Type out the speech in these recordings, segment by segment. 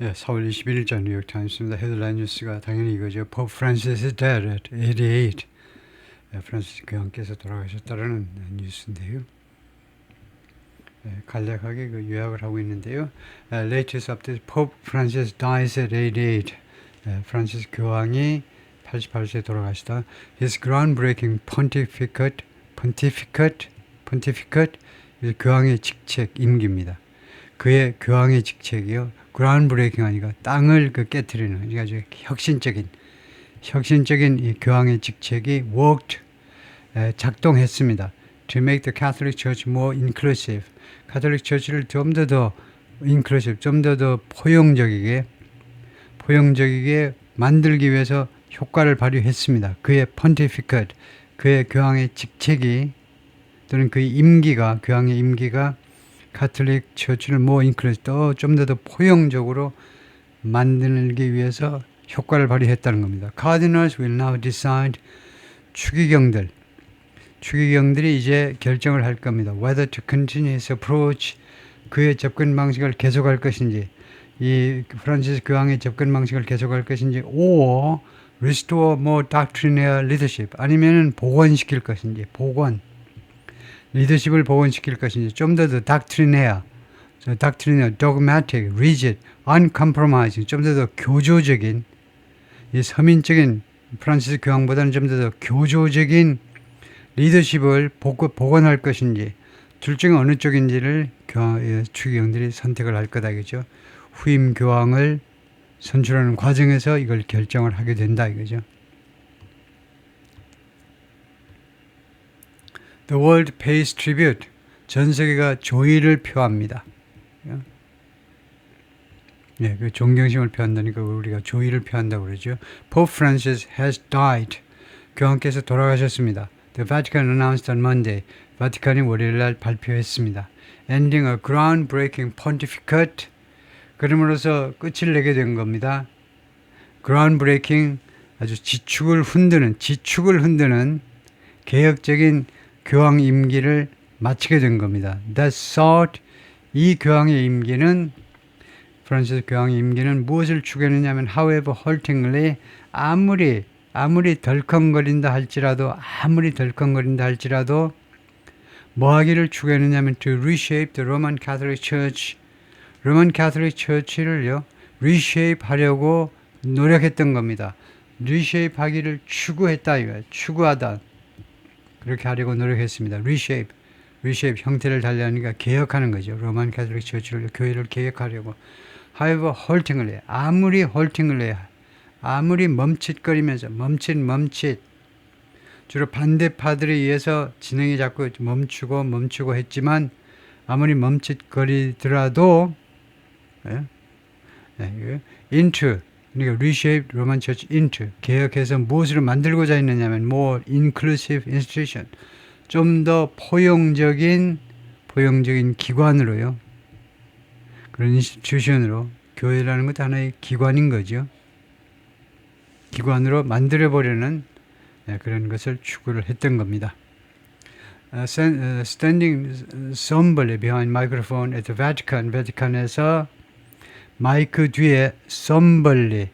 예, 4월 21일자 뉴욕타임스입니다. 헤드라인 뉴스가 당연히 이거죠. Pope Francis is dead at 88. 예, 프란시스 교황께서 돌아가셨다는 뉴스인데요. 예, 간략하게 그 요약을 하고 있는데요. Latest update: Pope Francis dies at 88. 예, 프란시스 교황이 88세에 돌아가시다. His groundbreaking pontificate, 교황의 직책 임기입니다. 그의 교황의 직책이요. groundbreaking 하니까 땅을 깨트리는, 그러니까 아주 혁신적인 이 교황의 직책이 worked, 작동했습니다. To make the Catholic Church more inclusive. 가톨릭 처치를 좀 더 inclusive, 좀 더 포용적이게 만들기 위해서 효과를 발휘했습니다. 그의 pontificate, 그의 교황의 직책이 또는 그의 임기가, 교황의 임기가 가톨릭 처치를 more inclusive, 좀 더 포용적으로 만들기 위해서 효과를 발휘했다는 겁니다. Cardinals will now decide. 추기경들이 이제 결정을 할 겁니다. Whether to continue his approach, 그의 접근 방식을 계속할 것인지, 이 프란시스 교황의 접근 방식을 계속할 것인지, or restore more doctrinaire leadership, 아니면은 복원시킬 것인지, 리더십을 복원시킬 것인지, 좀 더 doctrinaire, dogmatic, rigid, uncompromising, 좀 더 교조적인, 이 서민적인 프란시스 교황보다는 좀 더 교조적인 리더십을 복원할 것인지, 둘 중에 어느 쪽인지를 추기경들이 선택을 할 거다, 이거죠. 후임 교황을 선출하는 과정에서 이걸 결정을 하게 된다, 이거죠. The world pays tribute. 전 세계가 조의를 표합니다. 예, 그 존경심을 표한다니까 우리가 조의를 표한다고 그러죠. Pope Francis has died. 교황께서 돌아가셨습니다. The Vatican announced on Monday. 바티칸이 월요일날 발표했습니다. Ending a groundbreaking pontificate. 그럼으로써 끝을 내게 된 겁니다. Groundbreaking, 아주 지축을 흔드는 개혁적인 교황 임기를 마치게 된 겁니다. That sought, 이 교황의 임기는, 프란시스 교황의 임기는 무엇을 추구했느냐면, however haltingly, 아무리 덜컹거린다 할지라도 뭐 하기를 추구했느냐면 to reshape the Roman Catholic Church, 로만 카톨릭 처치를요 reshape 하려고 노력했던 겁니다. reshape 하기를 추구했다 이거예요. 추구하다, 그렇게 하려고 노력했습니다. reshape 형태를 달리하니까 개혁하는 거죠. 로만 카톨릭 처치를, 교회를 개혁하려고. however haltingly, 아무리 멈칫거리면서 멈칫 주로 반대파들에 의해서 진행이 자꾸 멈추고 했지만, 아무리 멈칫거리더라도 into, 그러니까 reshape 로만 처치 into, 개혁해서 무엇으로 만들고자 했느냐면 more inclusive institution, 좀 더 포용적인 기관으로요. 그런 인스티튜션으로, 교회라는 것도 하나의 기관인 거죠. 기관으로 만들어보려는 그런 것을 추구를 했던 겁니다. Standing somberly behind microphone at the Vatican, 바티칸에서 마이크 뒤에 somberly,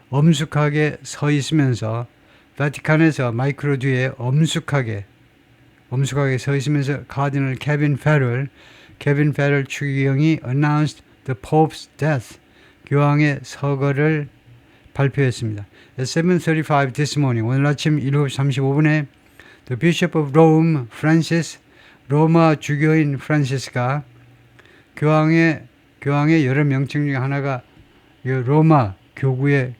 엄숙하게 서 있으면서, 바티칸에서 마이크로 뒤에 엄숙하게 서 있으면서, 카디널 케빈 페럴 추기경이 announced the Pope's death, 교황의 서거를 발표했습니다. At 7:35 this morning, 오늘 아침 7시 35분에 the Bishop of Rome, Francis, 로마 주교인 프란시스가, 교황의 여러 명칭 중에 하나가 로마 교구의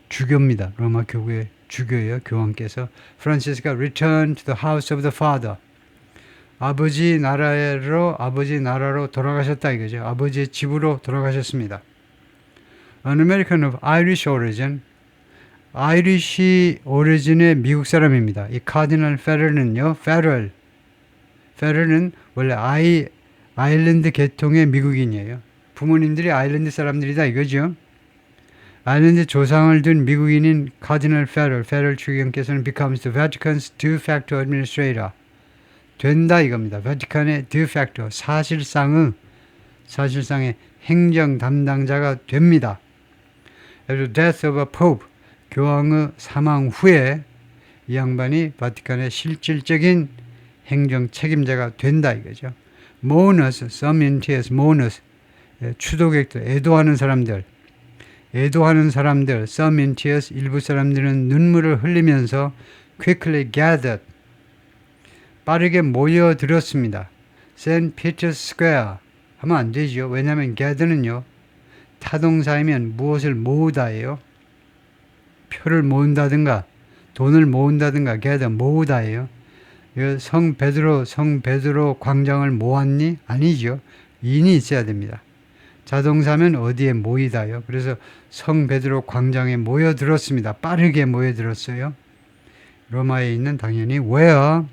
주교입니다. 로마 교구의 주교예요. 교황께서, 프란시스가 return to the house of the Father, 아버지 나라로 돌아가셨다 이거죠. 아버지의 집으로 돌아가셨습니다. An American of Irish origin, 아이리시 오리진의 미국 사람입니다. 이 카디널 페럴은요, 페럴은 원래 아일랜드 계통의 미국인이에요. 부모님들이 아일랜드 사람들이다 이거죠. 아일랜드 조상을 둔 미국인인 카디널 페럴 추기경께서는 becomes the Vatican's de facto administrator, 된다 이겁니다. 바티칸의 de facto, 사실상의 사실상의 행정 담당자가 됩니다. At the death of a pope, 교황의 사망 후에 이 양반이 바티칸의 실질적인 행정 책임자가 된다 이거죠. Mourners, some in tears, mourners, 추도객들, 애도하는 사람들, some in tears, 일부 사람들은 눈물을 흘리면서 quickly gathered, 빠르게 모여들었습니다. St. Peter's Square 하면 안 되죠. 왜냐하면 gather는요, 타동사이면 무엇을 모으다예요. 표를 모은다든가 돈을 모은다든가 gather 모으다예요. 성 베드로 광장을 모았니? 아니죠. 인이 있어야 됩니다. 자동사면 어디에 모이다요. 그래서 성 베드로 광장에 모여들었습니다. 빠르게 모여들었어요. 로마에 있는 당연히 where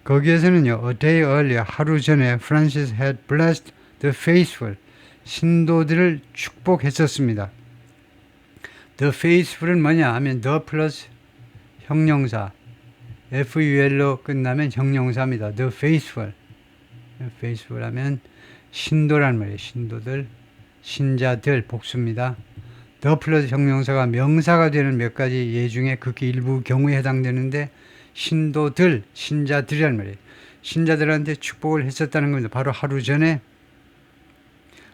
거기에서는요. A day earlier 하루 전에 Francis had blessed the faithful 신도들을 축복했었습니다. The faithful은 뭐냐 하면 the 플러스 형용사 FUL로 끝나면 형용사입니다. The faithful 하면 신도란 말이에요. 신도들, 신자들 복수입니다. The 플러스 형용사가 명사가 되는 몇 가지 예 중에 극히 일부 경우에 해당되는데 신도들, 신자들이란 말이에요. 신자들한테 축복을 했었다는 겁니다. 바로 하루 전에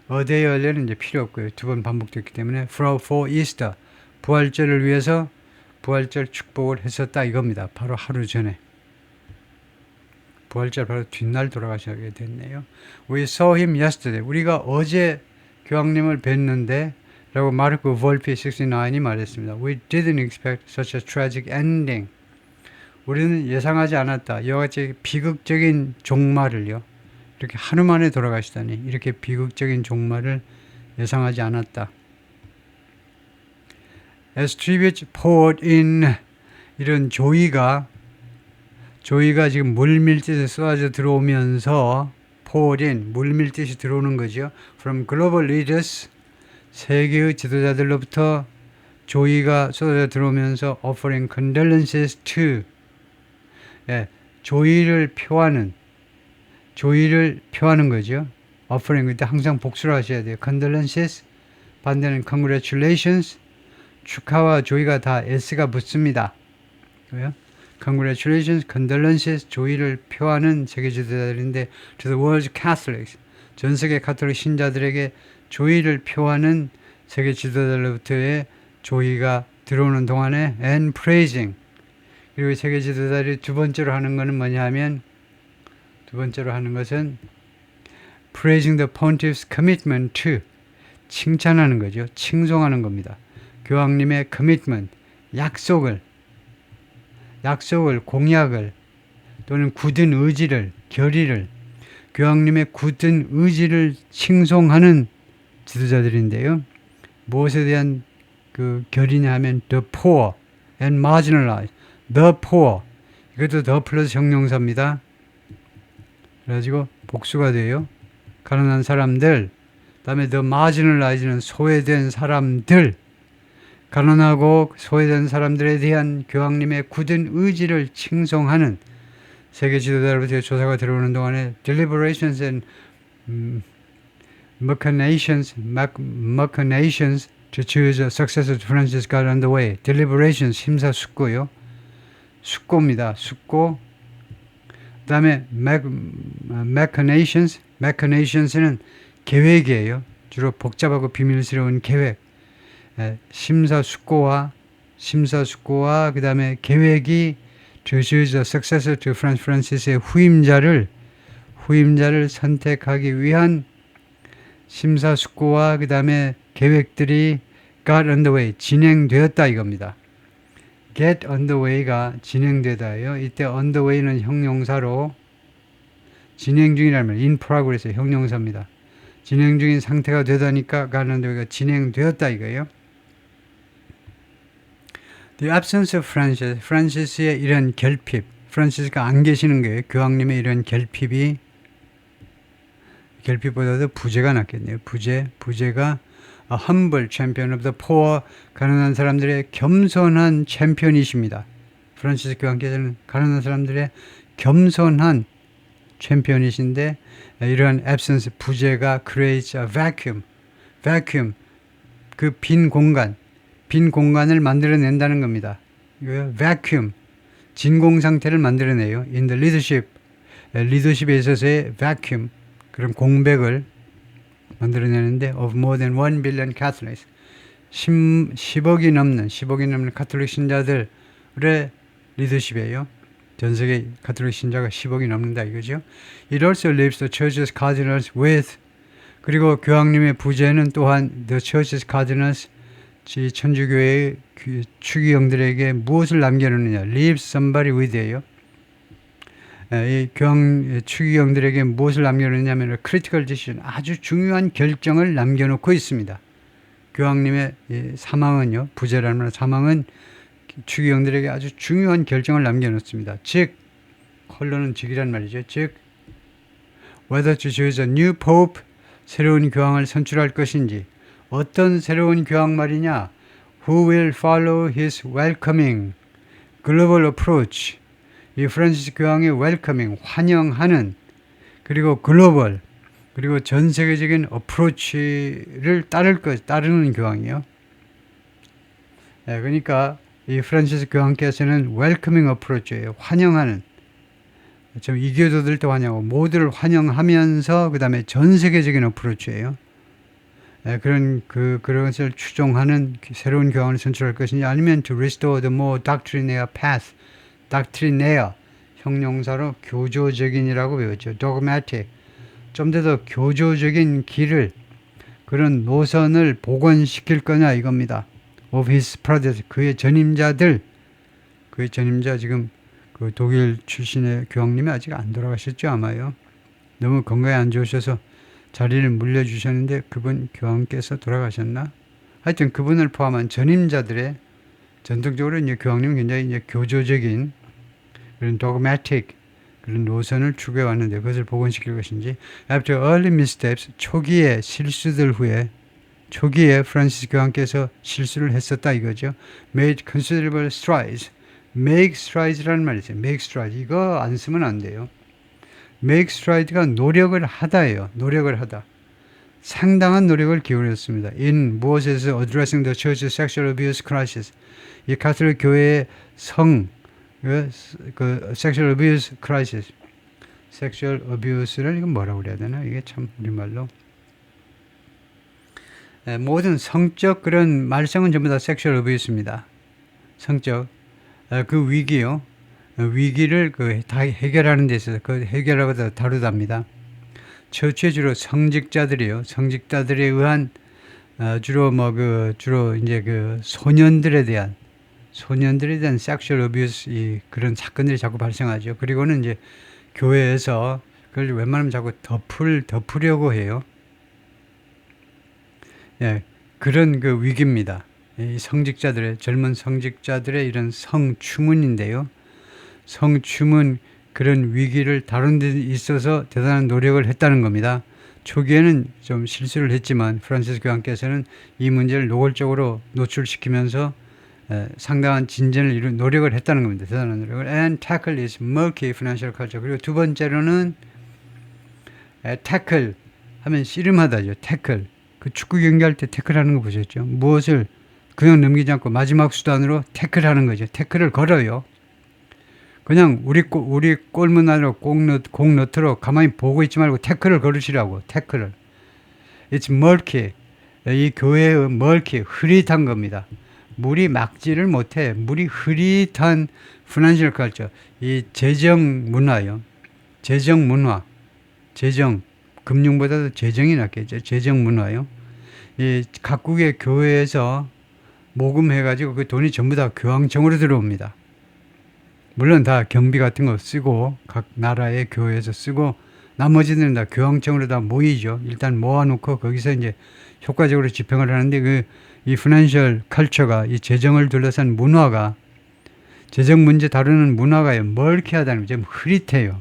어데이 얼레는 이제 필요 없고요. 두 번 반복됐기 때문에 for Easter 부활절을 위해서 부활절 축복을 했었다 이겁니다. 바로 하루 전에. 부활절 바로 뒷날 돌아가시게 됐네요. We saw him yesterday. 우리가 어제 교황님을 뵀는데 라고 마르코 볼피 69이 말했습니다. We didn't expect such a tragic ending. 우리는 예상하지 않았다. 이와 같이 비극적인 종말을요. 이렇게 하루 만에 돌아가시다니 이렇게 비극적인 종말을 예상하지 않았다. As tribute poured in 이런 조의가 지금 물밀듯이 쏟아져 들어오면서 poured in 물밀듯이 들어오는 거죠. From global leaders 세계의 지도자들로부터 조의가 쏟아져 들어오면서 offering condolences to 조의를 표하는 거죠. offering 그때 항상 복수를 하셔야 돼요. condolences 반대는 congratulations 축하와 조의가 다 s가 붙습니다. 왜요? congratulations, condolences 조의를 표하는 세계 지도자들인데 to the world's Catholics 전 세계 카톨릭 신자들에게 조의를 표하는 세계 지도자들로부터의 조의가 들어오는 동안에 and praising 그리고 세계 지도자들이 두 번째로 하는 것은 뭐냐 하면 praising the pontiff's commitment to 칭찬하는 거죠. 칭송하는 겁니다. 교황님의 commitment, 약속을, 공약을 또는 굳은 의지를, 결의를 교황님의 굳은 의지를 칭송하는 지도자들인데요. 무엇에 대한 그 결의냐 하면 the poor and marginalized, the poor 이것도 the 플러스 형용사입니다. 그래가지고 복수가 돼요. 가난한 사람들, 그 다음에 the marginalized는 소외된 사람들, 가난하고 소외된 사람들에 대한 교황님의 굳은 의지를 칭송하는 세계 지도자로부터 조사가 들어오는 동안에 deliberations and machinations to choose a successor to Francis got underway. deliberations 심사숙고요. 숙고입니다. 숙고. 그 다음에 machinations는 계획이에요. 주로 복잡하고 비밀스러운 계획. 심사숙고와 그 다음에 계획이 to choose a successor to Francis의 후임자를 선택하기 위한 심사숙고와 그 다음에 계획들이 got underway 진행되었다 이겁니다. get underway가 진행되다예요. 이때 underway는 형용사로 진행 중이라는 말, in progress 형용사입니다. 진행 중인 상태가 되다니까 got underway가 진행되었다 이거예요. The absence of Francis의 이런 결핍, 프란시스가 안 계시는 거예요. 교황님의 이런 결핍보다도 부재가 낫겠네요. 부재가 a humble champion of the poor, 가난한 사람들의 겸손한 챔피언이십니다. 프란시스 교황께서는 가난한 사람들의 겸손한 챔피언이신데 이러한 absence 부재가 creates a vacuum 그 빈 공간을 만들어낸다는 겁니다. 이거 vacuum 진공 상태를 만들어내요. In the leadership 리더십에 있어서의 vacuum 그런 공백을 만들어내는데 of more than 1 billion Catholics 10억이 넘는 가톨릭 신자들의 리더십이에요. 전 세계 가톨릭 신자가 10억이 넘는다 이거죠. It also leaves the church's cardinals with 그리고 교황님의 부재는 또한 the church's cardinals 천주교회의 추기경들에게 무엇을 남겨놓느냐 leaves somebody with예요. 이 교황 추기경들에게 무엇을 남겨놓느냐면 critical decision 아주 중요한 결정을 남겨놓고 있습니다. 교황님의 사망은요 부재라는 말 사망은 추기경들에게 아주 중요한 결정을 남겨놓습니다. 즉 컬러는 즉이란 말이죠. 즉 whether to choose a new pope 새로운 교황을 선출할 것인지 어떤 새로운 교황 말이냐 who will follow his welcoming global approach 이 프란시스 교황의 웰커밍 환영하는 그리고 글로벌 그리고 전 세계적인 어프로치를 따르는 교황이요. 그러니까 이 프란시스 교황께서는 웰커밍 어프로치예요. 환영하는 좀 이교도들도 환영하고 모두를 환영하면서 그 다음에 전 세계적인 어프로치예요. 그런 것을 추종하는 새로운 교황을 선출할 것이냐 아니면 to restore the more doctrinaire path doctrinaire 형용사로 교조적인이라고 배웠죠. dogmatic 좀 더 교조적인 길을 그런 노선을 복원시킬 거냐 이겁니다. of his predecessors 그의 전임자들 지금 그 독일 출신의 교황님이 아직 안 돌아가셨죠 아마요. 너무 건강이 안 좋으셔서 자리를 물려주셨는데 그분 교황께서 돌아가셨나? 하여튼 그분을 포함한 전임자들의 전통적으로 이제 교황님은 굉장히 이제 교조적인 그런 dogmatic 그런 노선을 추구해 왔는데 그것을 복원시킬 것인지 after early missteps 초기의 실수들 후에 초기에 프란시스 교황께서 실수를 했었다 이거죠. made considerable strides make strides라는 말이 있어요. make strides 이거 안 쓰면 안 돼요. make strides가 노력을 하다예요. 노력을 하다. 상당한 노력을 기울였습니다. in 무엇에서 addressing the church's sexual abuse crisis 이 가톨릭 교회의 sexual abuse crisis sexual abuse를 이건 뭐라고 그래야 되나 이게 참 우리말로 모든 성적 그런 말썽은 전부 다 sexual abuse입니다. 성적 그 위기요. 위기를 다 해결하는 데 있어서 그 해결하고 다루답니다. 처치에 주로 성직자들이요. 성직자들에 의한 주로 이제 소년들에 대한 섹슈얼 어뷰스 그런 사건들이 자꾸 발생하죠. 그리고는 이제 교회에서 그걸 웬만하면 자꾸 덮으려고 해요. 예, 그런 위기입니다. 이 젊은 성직자들의 이런 성추문인데요. 성추문 그런 위기를 다룬 데 있어서 대단한 노력을 했다는 겁니다. 초기에는 좀 실수를 했지만 프란시스 교황께서는 이 문제를 노골적으로 노출시키면서 상당한 진전을 노력을 했다는 겁니다. 대단한 노력을. And tackle is murky financial culture. 그리고 두 번째로는 tackle 하면 씨름하다죠. tackle. 그 축구 경기할 때 태클하는 거 보셨죠? 무엇을 그냥 넘기지 않고 마지막 수단으로 태클하는 거죠. 태클을 걸어요. 그냥 우리 골문 안으로 공 넣도록 가만히 보고 있지 말고 태클을 걸으시라고. 태클을. It's murky. 이 교회의 murky, 흐릿한 겁니다. 물이 막지를 못해. 물이 흐릿한 financial culture. 이 재정 문화요. 재정 문화. 금융보다도 재정이 낫겠죠. 재정 문화요. 이 각국의 교회에서 모금해가지고 그 돈이 전부 다 교황청으로 들어옵니다. 물론 다 경비 같은 거 쓰고 각 나라의 교회에서 쓰고 나머지는 다 교황청으로 다 모이죠. 일단 모아놓고 거기서 이제 효과적으로 집행을 하는데 이 피낸셜 컬처가 이 재정을 둘러싼 문화가 재정 문제 다루는 문화가요. 멀키하다는 좀 흐릿해요.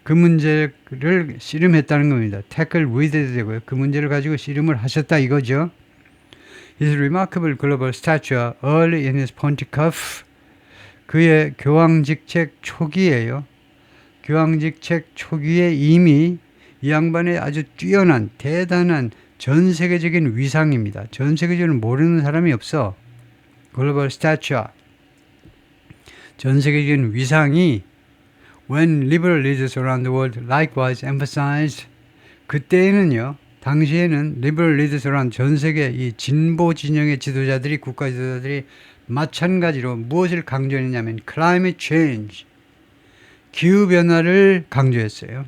그 문제를 씨름했다는 겁니다. 태클 위드도 되고요. 그 문제를 가지고 씨름을 하셨다 이거죠. His remarkable global stature early in his pontificate 그의 교황 직책 초기에요. 교황직책 초기에 이미 이 양반의 아주 뛰어난 대단한 전 세계적인 위상입니다. 전 세계적으로 모르는 사람이 없어. 글로벌 스타처. 전 세계적인 위상이 when liberal leaders around the world likewise emphasized 그때에는요. 당시에는 liberal leaders around 전 세계 이 진보 진영의 지도자들이 국가 지도자들이 마찬가지로 무엇을 강조했냐면 climate change 기후 변화를 강조했어요.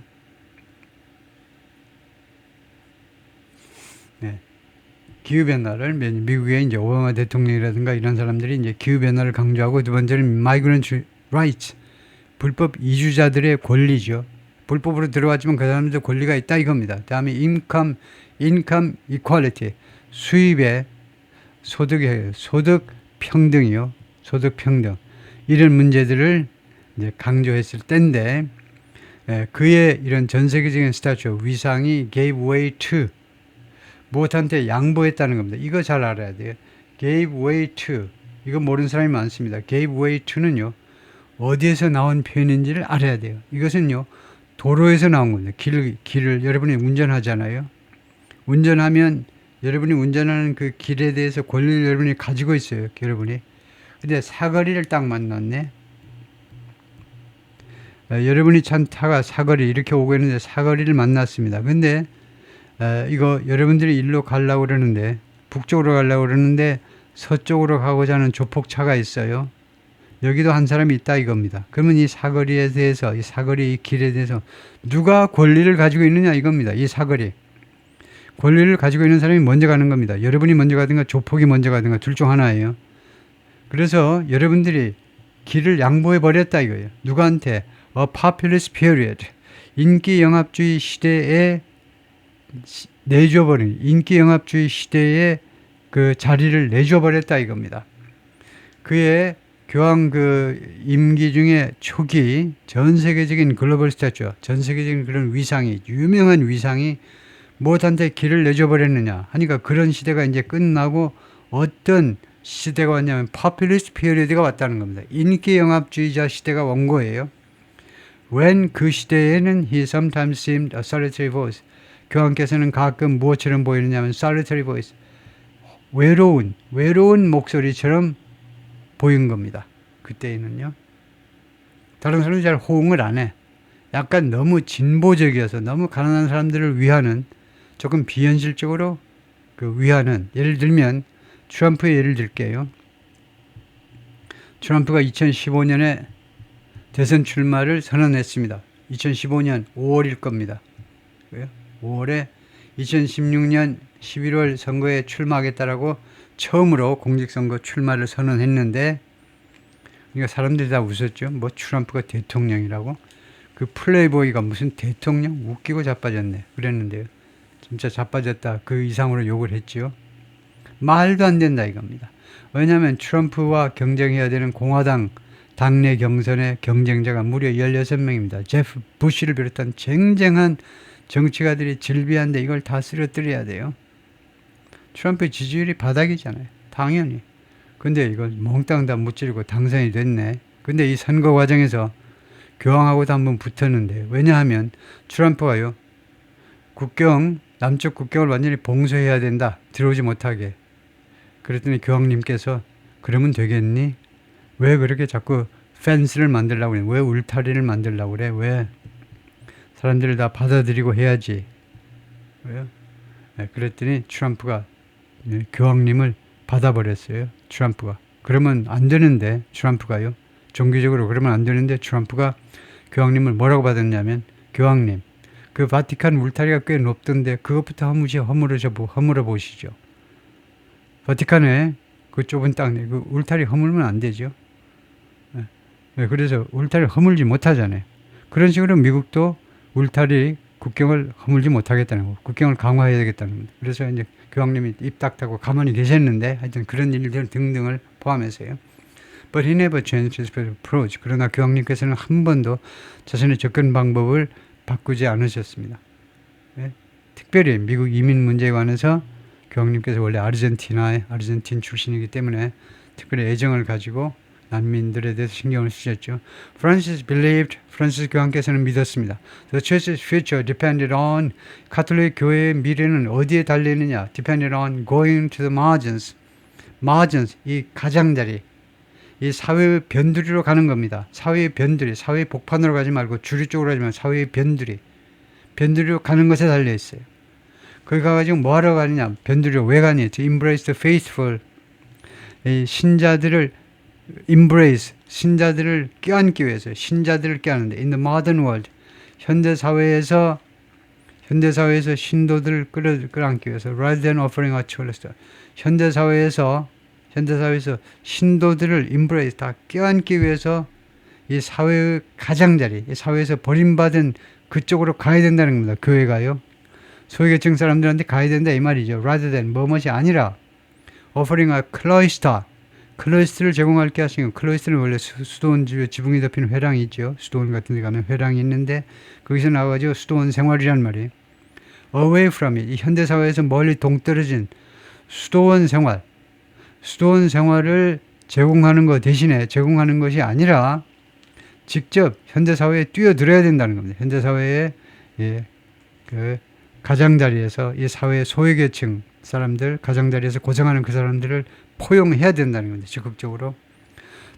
네. 기후 변화를 미국의 이제 오바마 대통령이라든가 이런 사람들이 이제 기후 변화를 강조하고 두 번째는 migrant rights 불법 이주자들의 권리죠. 불법으로 들어왔지만 그 사람들도 권리가 있다 이겁니다. 다음에 income equality 수입의 소득의 소득 평등이요. 소득 평등 이런 문제들을 이제 강조했을 때인데 그의 이런 전 세계적인 스타처 위상이 gave way to 무엇한테 양보했다는 겁니다. 이거 잘 알아야 돼요. gave way to 이거 모르는 사람이 많습니다. gave way to는요. 어디에서 나온 표현인지를 알아야 돼요. 이것은요. 도로에서 나온 겁니다. 길을 여러분이 운전하잖아요. 운전하면 여러분이 운전하는 그 길에 대해서 권리를 여러분이 가지고 있어요. 여러분이. 근데 사거리를 딱 만났네. 여러분이 차 타가 사거리 이렇게 오고 있는데 사거리를 만났습니다. 근데 이거 여러분들이 일로 가려고 그러는데 북쪽으로 가려고 그러는데 서쪽으로 가고자 하는 조폭차가 있어요. 여기도 한 사람이 있다 이겁니다. 그러면 이 사거리에 대해서 이 사거리 이 길에 대해서 누가 권리를 가지고 있느냐 이겁니다. 이 사거리 권리를 가지고 있는 사람이 먼저 가는 겁니다. 여러분이 먼저 가든가 조폭이 먼저 가든가 둘 중 하나예요. 그래서 여러분들이 길을 양보해 버렸다 이거예요. 누구한테? A populist period 인기 영합주의 시대에 내줘버린 인기 영합주의 시대에 그 자리를 내줘버렸다 이겁니다. 그의 교황 그 임기 중에 초기 전 세계적인 글로벌 스타처, 전 세계적인 그런 위상이 유명한 위상이 무엇한테 길을 내줘버렸느냐 하니까 그런 시대가 이제 끝나고 어떤 시대가 왔냐면 populist period가 왔다는 겁니다. 인기 영합주의자 시대가 온 거예요. when 그 시대에는 he sometimes seemed a solitary voice 교황께서는 가끔 무엇처럼 보이느냐면 solitary voice 외로운 목소리처럼 보인 겁니다. 그때에는요. 다른 사람이 잘 호응을 안 해. 약간 너무 진보적이어서 너무 가난한 사람들을 위하는 조금 비현실적으로 그 위하는 예를 들면 트럼프의 예를 들게요. 트럼프가 2015년에 대선 출마를 선언했습니다. 2015년 5월일 겁니다. 5월에 2016년 11월 선거에 출마하겠다라고 처음으로 공직선거 출마를 선언했는데 그러니까 사람들이 다 웃었죠. 뭐 트럼프가 대통령이라고. 그 플레이보이가 무슨 대통령? 웃기고 자빠졌네. 그랬는데요. 진짜 자빠졌다. 그 이상으로 욕을 했죠. 말도 안 된다 이겁니다. 왜냐하면 트럼프와 경쟁해야 되는 공화당 당내 경선의 경쟁자가 무려 16명입니다. 제프 부시를 비롯한 쟁쟁한 정치가들이 질비한데 이걸 다 쓰러뜨려야 돼요. 트럼프의 지지율이 바닥이잖아요. 당연히. 근데 이걸 몽땅 다 무찌르고 당선이 됐네. 근데 이 선거 과정에서 교황하고도 한번 붙었는데 왜냐하면 트럼프가요. 남쪽 국경을 완전히 봉쇄해야 된다. 들어오지 못하게. 그랬더니 교황님께서 그러면 되겠니? 왜 그렇게 자꾸 펜스를 만들려고 그래? 왜 울타리를 만들려고 그래? 왜? 사람들을 다 받아들이고 해야지. 왜요? 네, 그랬더니 트럼프가 교황님을 받아버렸어요. 트럼프가. 그러면 안 되는데 트럼프가요. 종교적으로 그러면 안 되는데 트럼프가 교황님을 뭐라고 받았냐면 교황님 그 바티칸 울타리가 꽤 높던데 그것부터 허물어 보시죠. 바티칸에 그 좁은 땅에 그 울타리 허물면 안 되죠. 네, 그래서 울타리를 허물지 못하잖아요. 그런 식으로 미국도 울타리 국경을 허물지 못하겠다는 거, 국경을 강화해야 되겠다는 겁니다. 그래서 이제 교황님이 입 닥다고 가만히 계셨는데 하여튼 그런 일들 등등을 포함해서요. But he never changed his approach. 그러나 교황님께서는 한 번도 자신의 접근 방법을 바꾸지 않으셨습니다. 네? 특별히 미국 이민 문제에 관해서 교황님께서 원래 아르헨틴 출신이기 때문에 특별히 애정을 가지고 난민들에 대해서 신경을 쓰셨죠. Francis believed, 프란시스 교황께서는 믿었습니다. The church's future depended on, 가톨릭 교회의 미래는 어디에 달리느냐? Depended on going to the margins. margins, 이 가장자리, 이 사회의 변두리로 가는 겁니다. 사회의 변두리, 사회의 복판으로 가지 말고 주류 쪽으로 가지 말고 사회의 변두리로 가는 것에 달려 있어요. 거기 가가지고 뭐 하러 가느냐? 변두리로 왜 가냐? To embrace the faithful, 이 신자들을 embrace, 신자들을 껴안기 위해서, 신자들을 껴안는데 in the modern world, 현대 사회에서 신도들을 끌어안기 위해서 rather than offering a choice, 현대 사회에서 신도들을 embrace, 다 껴안기 위해서 이 사회의 가장자리, 이 사회에서 버림받은 그쪽으로 가야 된다는 겁니다. 교회가요. 소외계층 사람들한테 가야 된다 이 말이죠. rather than, 뭐뭇이 아니라 offering a cloister, 클로이스트를 제공할게 하시고, 클로이스트는 원래 수도원 지붕이 덮인 회랑이 있죠. 수도원 같은 데 가면 회랑이 있는데 거기서 나와가지고 수도원 생활이란 말이에요. away from it, 이 현대사회에서 멀리 동떨어진 수도원 생활을 제공하는 것 대신에 제공하는 것이 아니라 직접 현대사회에 뛰어들어야 된다는 겁니다. 현대사회의 그 가장자리에서 이 사회의 소외계층 사람들, 가장자리에서 고생하는 그 사람들을 포용해야 된다는 겁니다. 적극적으로.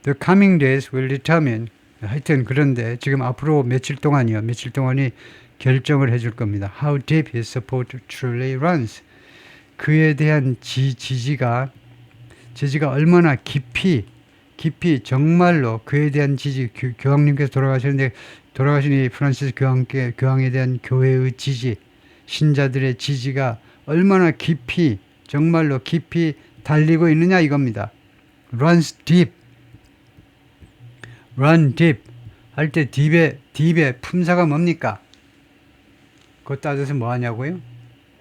The coming days will determine, 하여튼 그런데 지금 앞으로 며칠 동안이 결정을 해줄 겁니다. How deep his support truly runs. 그에 대한 지지가 얼마나 깊이 정말로 그에 대한 지지, 교황님께서 돌아가신 이 프란시스 교황에 대한 교회의 지지, 신자들의 지지가 얼마나 깊이, 정말로 깊이 달리고 있느냐 이겁니다. runs deep. run deep. 할 때 딥의 품사가 뭡니까? 그거 따져서 뭐 하냐고요?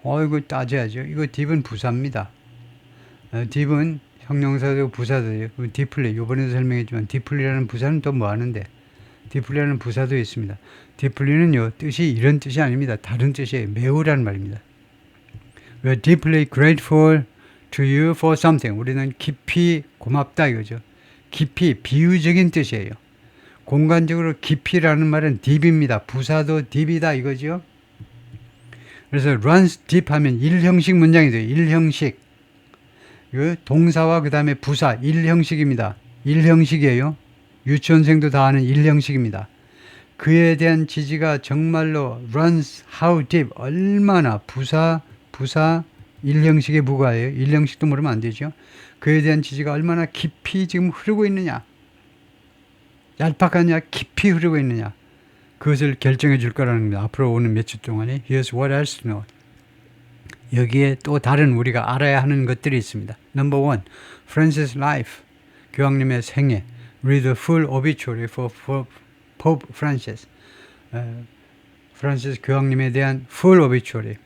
이거 따져야죠. 이거 딥은 부사입니다. 딥은 형용사도 부사도예요. 디플리, 요번에도 설명했지만 디플리라는 부사는 또 뭐 하는데? 디플리라는 부사도 있습니다. 디플리는요, 뜻이 이런 뜻이 아닙니다. 다른 뜻이에요. 매우라는 말입니다. We are deeply grateful to you for something. 우리는 깊이 고맙다 이거죠. 깊이, 비유적인 뜻이에요. 공간적으로 깊이라는 말은 deep입니다. 부사도 deep이다 이거죠. 그래서 runs deep 하면 일형식 문장이 돼요. 일형식. 그 동사와 그 다음에 부사, 일형식입니다. 일형식이에요. 유치원생도 다 아는 일형식입니다. 그에 대한 지지가 정말로 runs how deep, 얼마나 부사 일형식의 부가예요. 일형식도 모르면 안 되죠. 그에 대한 지지가 얼마나 깊이 지금 흐르고 있느냐, 얄팍하냐, 깊이 흐르고 있느냐, 그것을 결정해 줄 거라는 겁니다. 앞으로 오는 며칠 동안에. Here's what else to know. 여기에 또 다른 우리가 알아야 하는 것들이 있습니다. Number one, Francis' life. 교황님의 생애. Read the full obituary for Pope Francis. 프란시스 교황님에 대한 full obituary.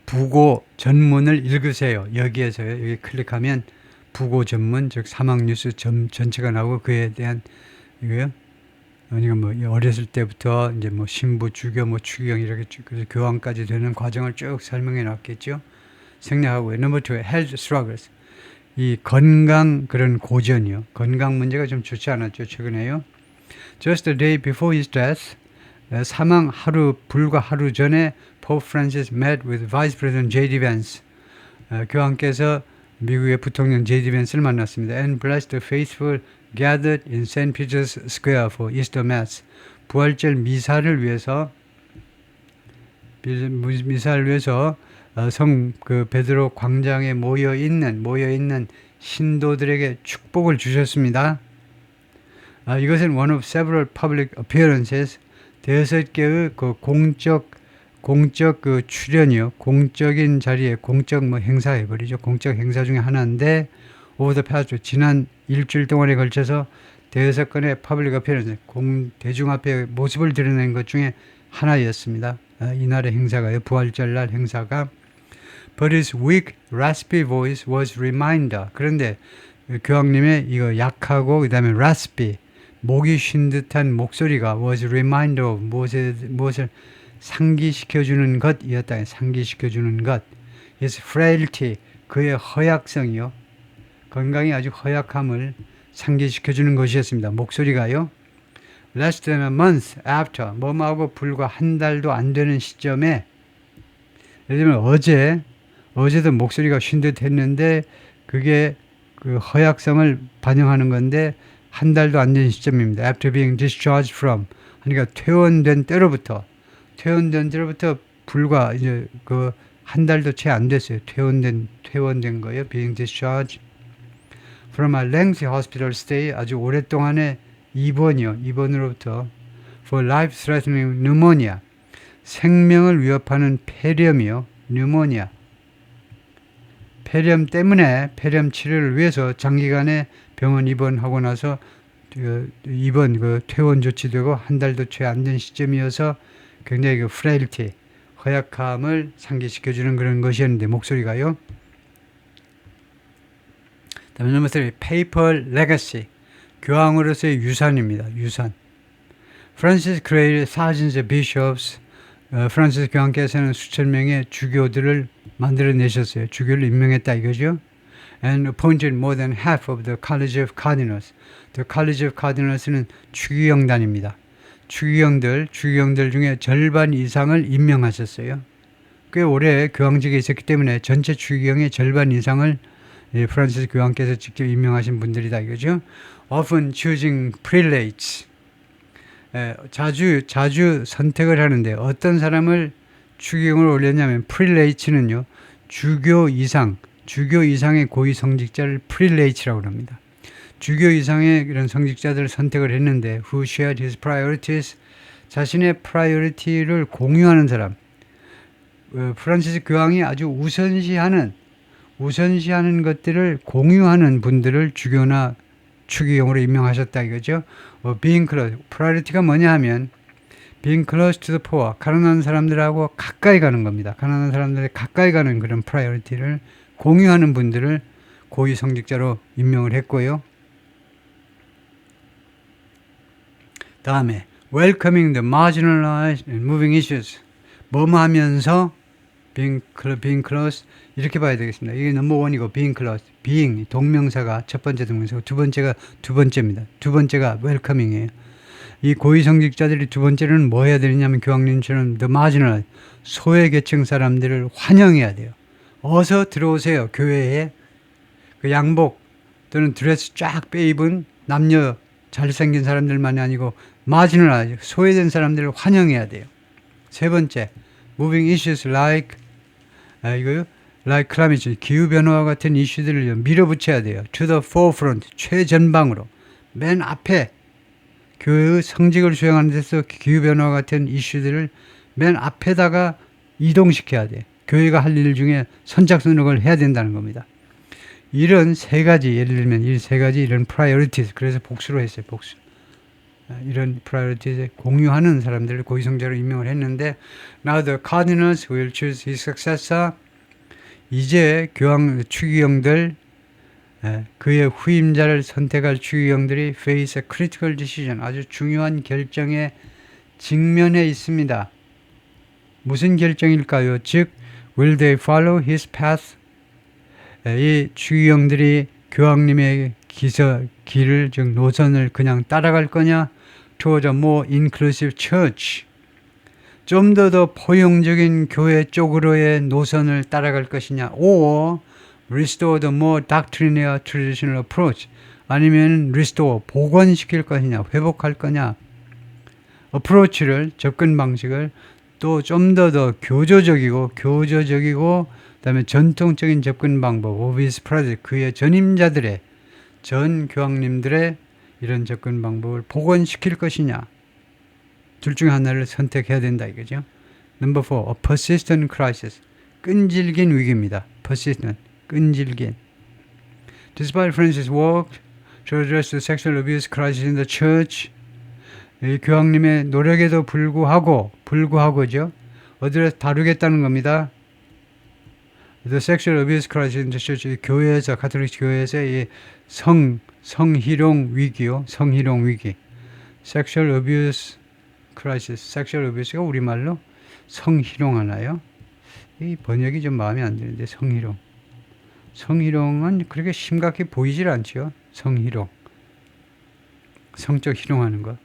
부고 전문을 읽으세요. 여기에서요. 여기 클릭하면 부고 전문, 즉 사망 뉴스 전체가 나오고 그에 대한 이거요. 그러니까 뭐 어렸을 때부터 이제 뭐 신부, 주교, 뭐 추경 이렇게 쭉 교황까지 되는 과정을 쭉 설명해 놨겠죠. 생략하고요. Number two, health struggles. 이 건강 그런 고전이요. 건강 문제가 좀 좋지 않았죠. 최근에요. Just the day before his death, 사망 불과 하루 전에 Pope Francis met with Vice President J.D. Vance. 교황께서 미국의 부통령 J.D. Vance를 만났습니다. And blessed the faithful gathered in St. Peter's Square for Easter Mass. 부활절 미사를 위해서 그 베드로 광장에 모여 있는 신도들에게 축복을 주셨습니다. 이것은 one of several public appearances, 6개의 그 공적 그 출연이요. 공적인 자리에 공적 뭐 행사 해버리죠. 공적 행사 중에 하나인데, over the past, 지난 일주일 동안에 걸쳐서 6건의 public appearance, 대중 앞에 모습을 드러낸 것 중에 하나였습니다. 이날의 행사가요. 부활절날 행사가. But his weak, raspy voice was reminder. 그런데 교황님의 이거 약하고 그 다음에 raspy, 목이 쉰 듯한 목소리가 was reminder of 무엇을 상기시켜주는 것이었다. 상기시켜주는 것. His frailty, 그의 허약성이요. 건강이 아주 허약함을 상기시켜주는 것이었습니다. 목소리가요. Less than a month after, 뭐하고 불과 한 달도 안 되는 시점에, 예를 들면 어제도 목소리가 쉰 듯 했는데 그게 그 허약성을 반영하는 건데 한 달도 안 된 시점입니다. After being discharged from, 그러니까 퇴원된 때로부터 불과 이제 그 한 달도 채 안 됐어요. 퇴원된 거예요. Being discharged from a lengthy hospital stay, 아주 오랫동안의 입원으로부터 for life-threatening pneumonia, 생명을 위협하는 폐렴이요. pneumonia. 폐렴 때문에 폐렴 치료를 위해서 장기간의 병원 입원하고 나서 퇴원 조치되고 한 달도 채 안 된 시점이어서 굉장히 frailty, 허약함을 상기시켜주는 그런 것이었는데 목소리가요. 다음에 넘버 3, papal legacy, 교황으로서의 유산입니다. 유산. Francis created thousands of bishops. 프란시스 교황께서는 수천 명의 주교들을 만들어내셨어요. 주교를 임명했다 이거죠. And appointed more than half of the College of Cardinals. The College of Cardinals는 추기경단입니다. 추기경들 중에 절반 이상을 임명하셨어요. 꽤 오래 교황직에 있었기 때문에 전체 추기경의 절반 이상을 프란시스 교황께서 직접 임명하신 분들이다 이거죠. Often choosing prelates. 자주 선택을 하는데 어떤 사람을 추기경으로 올렸냐면 프릴레이츠는요. 주교 이상의 고위 성직자를 프릴레이츠라고 합니다. 주교 이상의 이런 성직자들을 선택을 했는데 who shared his priorities, 자신의 프라이어리티를 공유하는 사람. 프란시스 교황이 아주 우선시하는 것들을 공유하는 분들을 주교나 추기경으로 임명하셨다 이거죠. being close, priority가 뭐냐 하면 being close to the poor, 가난한 사람들하고 가까이 가는 겁니다. 가난한 사람들에 가까이 가는 그런 priority를 공유하는 분들을 고위 성직자로 임명을 했고요. 다음에 welcoming the marginalized and moving issues, 뭐하면서 being close, 이렇게 봐야 되겠습니다. 이게 넘버 원이고 being close, being 동명사가 첫 번째 동명사고 두 번째입니다. 두 번째가 welcoming이에요. 이 고위 성직자들이 두 번째는 뭐 해야 되느냐면 교황님처럼 the marginal, 소외계층 사람들을 환영해야 돼요. 어서 들어오세요. 교회에 그 양복 또는 드레스 쫙 빼입은 남녀 잘생긴 사람들만이 아니고 marginal, 소외된 사람들을 환영해야 돼요. 세 번째, moving issues like like climate change, 기후변화와 같은 이슈들을 밀어붙여야 돼요. to the forefront, 최전방으로, 맨 앞에 교회의 성직을 수행하는 데서 기후변화와 같은 이슈들을 맨 앞에다가 이동시켜야 돼. 교회가 할 일 중에 선착순을 해야 된다는 겁니다. 이런 세 가지, 예를 들면 이 세 가지 이런 priorities, 그래서 복수로 했어요. 복수. 이런 priorities 공유하는 사람들을 고위성자로 임명을 했는데 now the cardinals will choose his successor. 이제 교황 추기경들, 그의 후임자를 선택할 추기경들이 face a critical decision, 아주 중요한 결정에 직면해 있습니다. 무슨 결정일까요? 즉, will they follow his path? 이 추기경들이 교황님의 길을, 즉 노선을 그냥 따라갈 거냐? toward a more inclusive church, 좀 더 포용적인 교회 쪽으로의 노선을 따라갈 것이냐, or restore the more doctrinaire traditional approach, 아니면 restore, 복원시킬 것이냐, 회복할 거냐, approach를, 접근 방식을 또 좀 더 교조적이고 그다음에 전통적인 접근 방법, of his predecessors, 그의 전임자들의, 전 교황님들의 이런 접근 방법을 복원시킬 것이냐, 둘 중에 하나를 선택해야 된다 이거죠. Number 4, a persistent crisis, 끈질긴 위기입니다. persistent, 끈질긴. Despite Francis' work to address the sexual abuse crisis in the church, 이 교황님의 노력에도 불구하고죠. 어디서 다루겠다는 겁니다. The sexual abuse crisis in the church, 교회에서, 가톨릭 교회에서 이 성희롱 위기요. 성희롱 위기. sexual abuse crisis, sexual abuse가 우리말로 성희롱 하나요? 이 번역이 좀 마음에 안 드는데, 성희롱은 그렇게 심각해 보이질 않죠. 성희롱. 성적 희롱하는 거.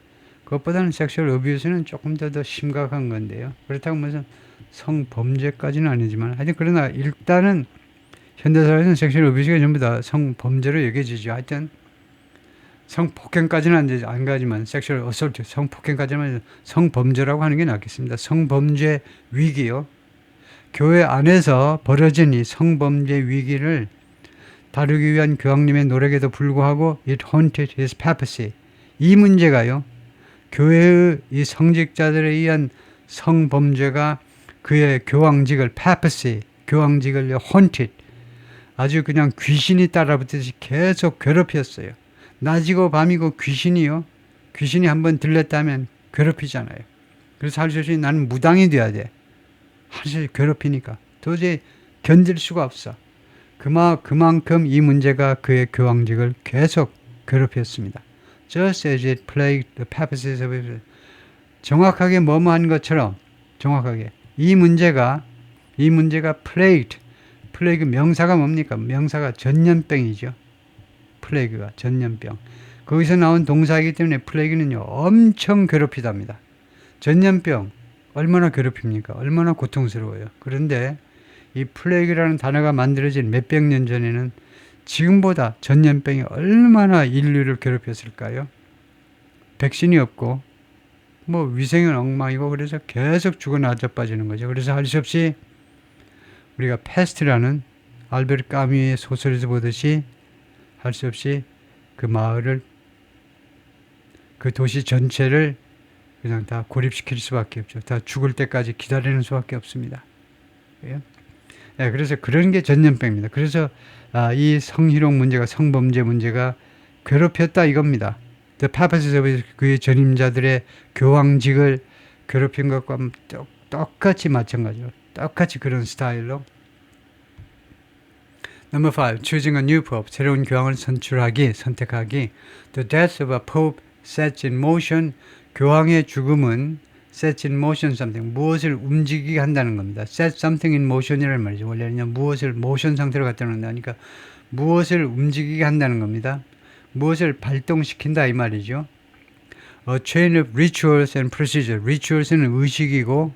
그것보다는 섹슈얼 어뷰스는 조금 더 심각한 건데요. 그렇다고 무슨 성범죄까지는 아니지만 하여튼 그러나 일단은 현대사회에서는 섹슈얼 어뷰스가 전부 다 성범죄로 여겨지죠. 하여튼 성폭행까지는 안 가지만 섹슈얼 어설트 성폭행까지는 성범죄라고 하는 게 낫겠습니다. 성범죄 위기요. 교회 안에서 벌어진 이 성범죄 위기를 다루기 위한 교황님의 노력에도 불구하고 it haunted his papacy. 이 문제가요. 교회의 이 성직자들에 의한 성범죄가 그의 교황직을 papacy, 교황직을 haunted, 아주 그냥 귀신이 따라붙듯이 계속 괴롭혔어요. 낮이고 밤이고 귀신이요. 귀신이 한번 들렸다면 괴롭히잖아요. 그래서 할 수 없이 나는 무당이 돼야 돼. 사실 괴롭히니까 도저히 견딜 수가 없어. 그만큼 이 문제가 그의 교황직을 계속 괴롭혔습니다. Just as it plagued the papacies of Israel. 정확하게 뭐뭐한 것처럼 정확하게 이 문제가 plagued. 플레이그 명사가 뭡니까? 명사가 전염병이죠. 플레이그가 전염병. 거기서 나온 동사이기 때문에 플레이그는요 엄청 괴롭히답니다. 전염병 얼마나 괴롭힙니까? 얼마나 고통스러워요. 그런데 이 플레이그라는 단어가 만들어진 몇백 년 전에는 지금보다 전염병이 얼마나 인류를 괴롭혔을까요? 백신이 없고 뭐 위생은 엉망이고 그래서 계속 죽어 나자빠지는 거죠. 그래서 할 수 없이 우리가 패스트라는 알베르 까뮈의 소설에서 보듯이 할 수 없이 그 마을을 그 도시 전체를 그냥 다 고립시킬 수밖에 없죠. 다 죽을 때까지 기다리는 수밖에 없습니다. 예? 네, 그래서 그런 게 전염병입니다. 그래서 이 성희롱 문제가 성범죄 문제가 괴롭혔다 이겁니다. The papacies of 그의 전임자들의 교황직을 괴롭힌 것과 똑같이 마찬가지로 똑같이 그런 스타일로. Number 5. Choosing a new pope. 새로운 교황을 선택하기. The death of a pope sets in motion. 교황의 죽음은 sets in motion something. 무엇을 움직이게 한다는 겁니다. set something in motion이라는 말이죠. 원래는 무엇을 모션 상태로 갖다 놓는다. 그러니까 무엇을 움직이게 한다는 겁니다. 무엇을 발동시킨다 이 말이죠. A chain of rituals and procedures. rituals는 의식이고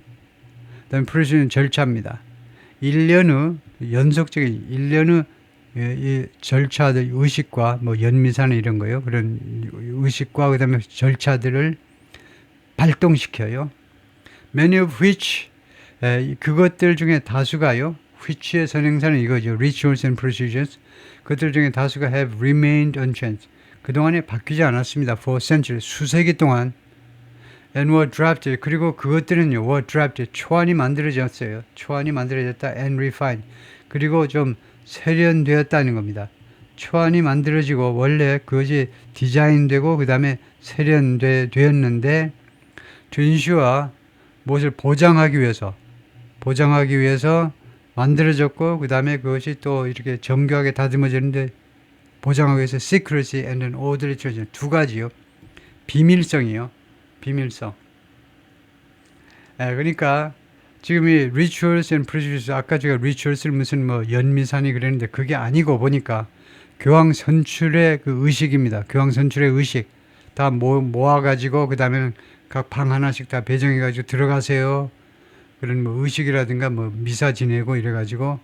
그다음에 procedure는 절차입니다. 1년 후 연속적인 1년 후 이 절차들 의식과 뭐 연미사나 이런 거요. 그런 의식과 그다음에 절차들을 발동시켜요. Many of which 그것들 중에 다수가요. which의 선행사는 이거죠. rituals and procedures. 그것들 중에 다수가 have remained unchanged. 그동안에 바뀌지 않았습니다. for centuries. 수세기 동안. and were drafted. 그리고 그것들은요. were drafted. 초안이 만들어졌어요. 초안이 만들어졌다. and refined. 그리고 좀 세련되었다는 겁니다. 초안이 만들어지고 원래 그것이 디자인되고 그 다음에 세련되었는데 to ensure 무엇을 보장하기 위해서 만들어졌고 그 다음에 그것이 또 이렇게 정교하게 다듬어지는데 보장하기 위해서 secrecy and an orderly tradition. 두 가지요. 비밀성이요. 비밀성. 그러니까 지금 이 rituals and procedures, 아까 제가 rituals를 무슨 뭐 연미산이 그랬는데 그게 아니고 보니까 교황 선출의 그 의식입니다. 교황 선출의 의식 다 모아가지고 그 다음에는 각 방 하나씩 다 배정해가지고 들어가세요. 그런 뭐 의식이라든가 뭐 미사 지내고 이래가지고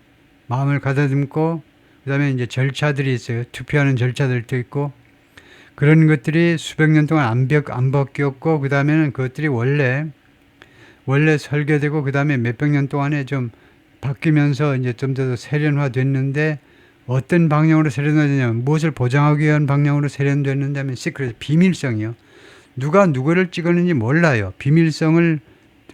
마음을 가다듬고 그 다음에 이제 절차들이 있어요. 투표하는 절차들도 있고 그런 것들이 수백 년 동안 안 바뀌었고 그 다음에는 그것들이 원래 설계되고 그 다음에 몇백 년 동안에 좀 바뀌면서 이제 좀 더 세련화됐는데 어떤 방향으로 세련화되냐면 무엇을 보장하기 위한 방향으로 세련됐는데 하면 시크릿, 비밀성이요. 누가 누구를 찍었는지 몰라요. 비밀성을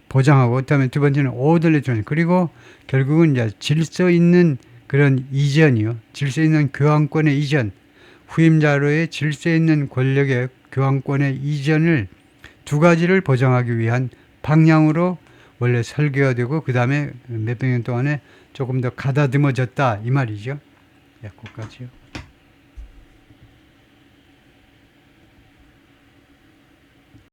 보장하고 그다음에 두 번째는 오더리 트랜 그리고 결국은 이제 질서 있는 그런 이전이요. 질서 있는 교황권의 이전, 후임자로의 질서 있는 권력의 교황권의 이전을 두 가지를 보장하기 위한 방향으로 원래 설계가 되고 그 다음에 몇백 년 동안에 조금 더 가다듬어졌다 이 말이죠. 거기까지요.